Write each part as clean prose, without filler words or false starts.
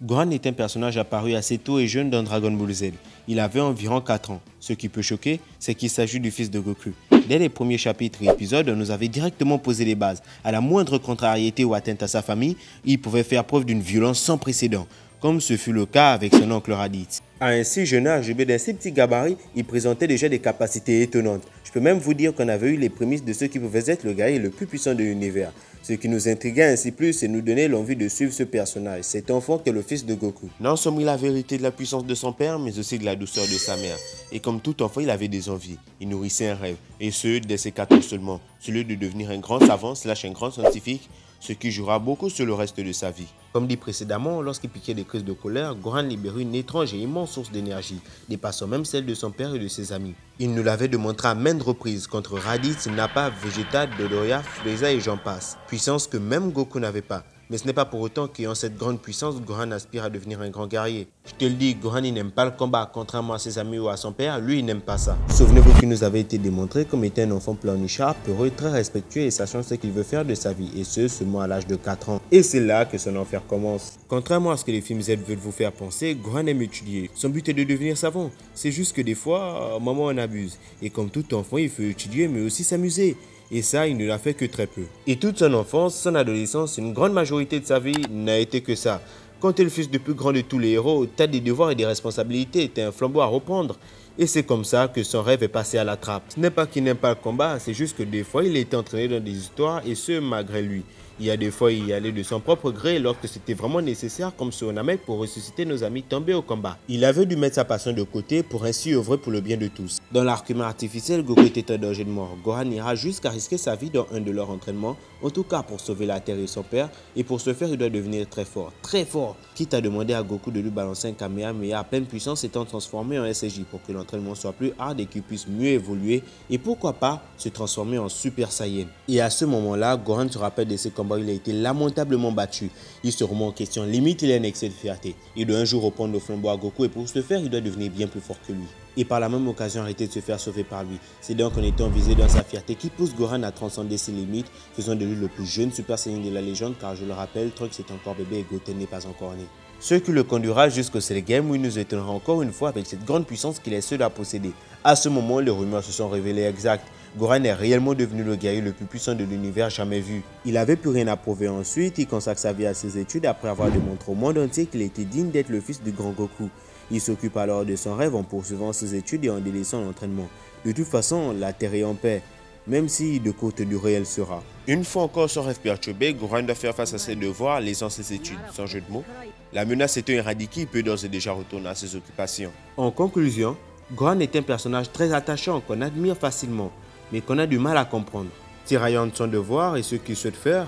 Gohan est un personnage apparu assez tôt et jeune dans Dragon Ball Z. Il avait environ 4 ans. Ce qui peut choquer, c'est qu'il s'agit du fils de Goku. Dès les premiers chapitres et épisodes, on nous avait directement posé les bases. À la moindre contrariété ou atteinte à sa famille, il pouvait faire preuve d'une violence sans précédent, comme ce fut le cas avec son oncle Raditz. À un si jeune âge, d'un si petit gabarit, il présentait déjà des capacités étonnantes. Je peux même vous dire qu'on avait eu les prémices de ce qui pouvait être le guerrier le plus puissant de l'univers. Ce qui nous intriguait ainsi plus et nous donnait l'envie de suivre ce personnage, cet enfant qui est le fils de Goku. Non seulement il a vérité de la puissance de son père, mais aussi de la douceur de sa mère. Et comme tout enfant, il avait des envies, il nourrissait un rêve, et ce, dès ses 4 ans seulement, celui de devenir un grand savant / un grand scientifique, ce qui jouera beaucoup sur le reste de sa vie. Comme dit précédemment, lorsqu'il piquait des crises de colère, Gohan libérait une étrange et immense source d'énergie, dépassant même celle de son père et de ses amis. Il nous l'avait démontré à maintes reprises contre Raditz, Nappa, Vegeta, Dodoria, Frieza et j'en passe. Puissance que même Goku n'avait pas. Mais ce n'est pas pour autant qu'ayant cette grande puissance, Gohan aspire à devenir un grand guerrier. Je te le dis, Gohan il n'aime pas le combat, contrairement à ses amis ou à son père, lui il n'aime pas ça. Souvenez-vous qu'il nous avait été démontré comme étant un enfant pleurnichard, peureux, très respectueux et sachant ce qu'il veut faire de sa vie, et ce seulement à l'âge de 4 ans. Et c'est là que son enfer commence. Contrairement à ce que les films Z veulent vous faire penser, Gohan aime étudier. Son but est de devenir savant. C'est juste que des fois, maman en abuse. Et comme tout enfant, il faut étudier mais aussi s'amuser. Et ça, il ne l'a fait que très peu. Et toute son enfance, son adolescence, une grande majorité de sa vie n'a été que ça. Quand tu es le fils le plus grand de tous les héros, tu as des devoirs et des responsabilités, tu as un flambeau à reprendre. Et c'est comme ça que son rêve est passé à la trappe. Ce n'est pas qu'il n'aime pas le combat, c'est juste que des fois il était entraîné dans des histoires et ce malgré lui. Il y a des fois il y allait de son propre gré lorsque c'était vraiment nécessaire comme sur Namek pour ressusciter nos amis tombés au combat. Il avait dû mettre sa passion de côté pour ainsi œuvrer pour le bien de tous. Dans l'argument artificiel, Goku était en danger de mort. Gohan ira jusqu'à risquer sa vie dans un de leurs entraînements, en tout cas pour sauver la Terre et son père, et pour ce faire il doit devenir très fort, quitte à demander à Goku de lui balancer un Kamehameha à pleine puissance étant transformé en SSJ pour que l'entraînement soit plus hard et qu'il puisse mieux évoluer et pourquoi pas se transformer en Super Saiyan. Et à ce moment-là, Gohan se rappelle de ses combats où il a été lamentablement battu. Il se remet en question, limite il a un excès de fierté. Il doit un jour reprendre le flambeau à Goku et pour ce faire, il doit devenir bien plus fort que lui. Et par la même occasion arrêter de se faire sauver par lui. C'est donc en étant visé dans sa fierté qui pousse Gohan à transcender ses limites, faisant de lui le plus jeune Super Saiyan de la légende car je le rappelle, Trunks est encore bébé et Goten n'est pas encore né. Ce qui le conduira jusqu'au Cell Game où il nous étonnera encore une fois avec cette grande puissance qu'il est seul à posséder. À ce moment, les rumeurs se sont révélées exactes. Gohan est réellement devenu le guerrier le plus puissant de l'univers jamais vu. Il n'avait plus rien à prouver ensuite, il consacre sa vie à ses études après avoir démontré au monde entier qu'il était digne d'être le fils du grand Goku. Il s'occupe alors de son rêve en poursuivant ses études et en délaissant l'entraînement. De toute façon, la Terre est en paix, même si de courte durée elle sera. Une fois encore son rêve perturbé, Gohan doit faire face à ses devoirs, laissant ses études, sans jeu de mots. La menace étant éradiquée, il peut d'ores et déjà retourner à ses occupations. En conclusion, Gohan est un personnage très attachant qu'on admire facilement, mais qu'on a du mal à comprendre. Tiraillant de son devoir et ce qu'il souhaite faire,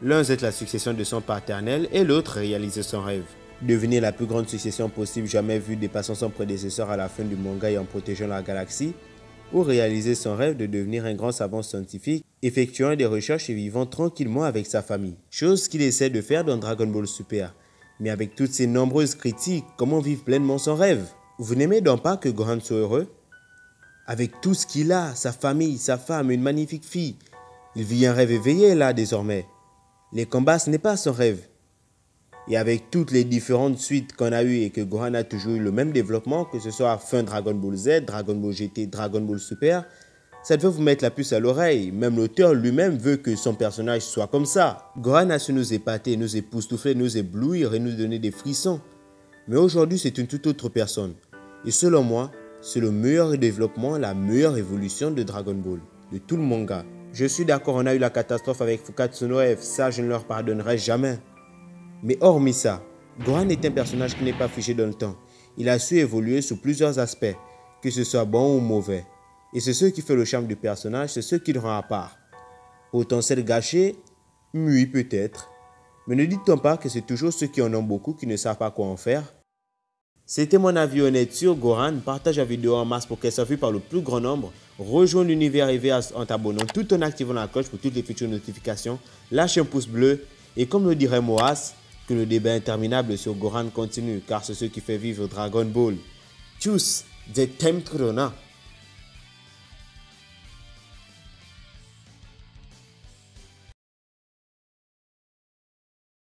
l'un est la succession de son paternel et l'autre réaliser son rêve. Devenir la plus grande succession possible jamais vue dépassant son prédécesseur à la fin du manga et en protégeant la galaxie, ou réaliser son rêve de devenir un grand savant scientifique, effectuant des recherches et vivant tranquillement avec sa famille. Chose qu'il essaie de faire dans Dragon Ball Super. Mais avec toutes ces nombreuses critiques, comment vivre pleinement son rêve? Vous n'aimez donc pas que Gohan soit heureux? Avec tout ce qu'il a, sa famille, sa femme, une magnifique fille, il vit un rêve éveillé là désormais. Les combats ce n'est pas son rêve. Et avec toutes les différentes suites qu'on a eues et que Gohan a toujours eu le même développement, que ce soit fin Dragon Ball Z, Dragon Ball GT, Dragon Ball Super, ça devait vous mettre la puce à l'oreille. Même l'auteur lui-même veut que son personnage soit comme ça. Gohan a su nous épater, nous époustoufler, nous éblouir et nous donner des frissons. Mais aujourd'hui, c'est une toute autre personne. Et selon moi, c'est le meilleur développement, la meilleure évolution de Dragon Ball, de tout le manga. Je suis d'accord, on a eu la catastrophe avec Fukatsu no F, ça je ne leur pardonnerai jamais. Mais hormis ça, Gohan est un personnage qui n'est pas figé dans le temps. Il a su évoluer sous plusieurs aspects, que ce soit bon ou mauvais. Et c'est ce qui fait le charme du personnage, c'est ce qui le rend à part. Potentiel gâché? Oui, peut-être. Mais ne dites-on pas que c'est toujours ceux qui en ont beaucoup qui ne savent pas quoi en faire? C'était mon avis honnête sur Gohan. Partage la vidéo en masse pour qu'elle soit vue par le plus grand nombre. Rejoins l'univers EVA en t'abonnant tout en activant la cloche pour toutes les futures notifications. Lâche un pouce bleu. Et comme le dirait Moas, que le débat interminable sur Gohan continue car c'est ce qui fait vivre Dragon Ball. Tchuss, The Time Corona.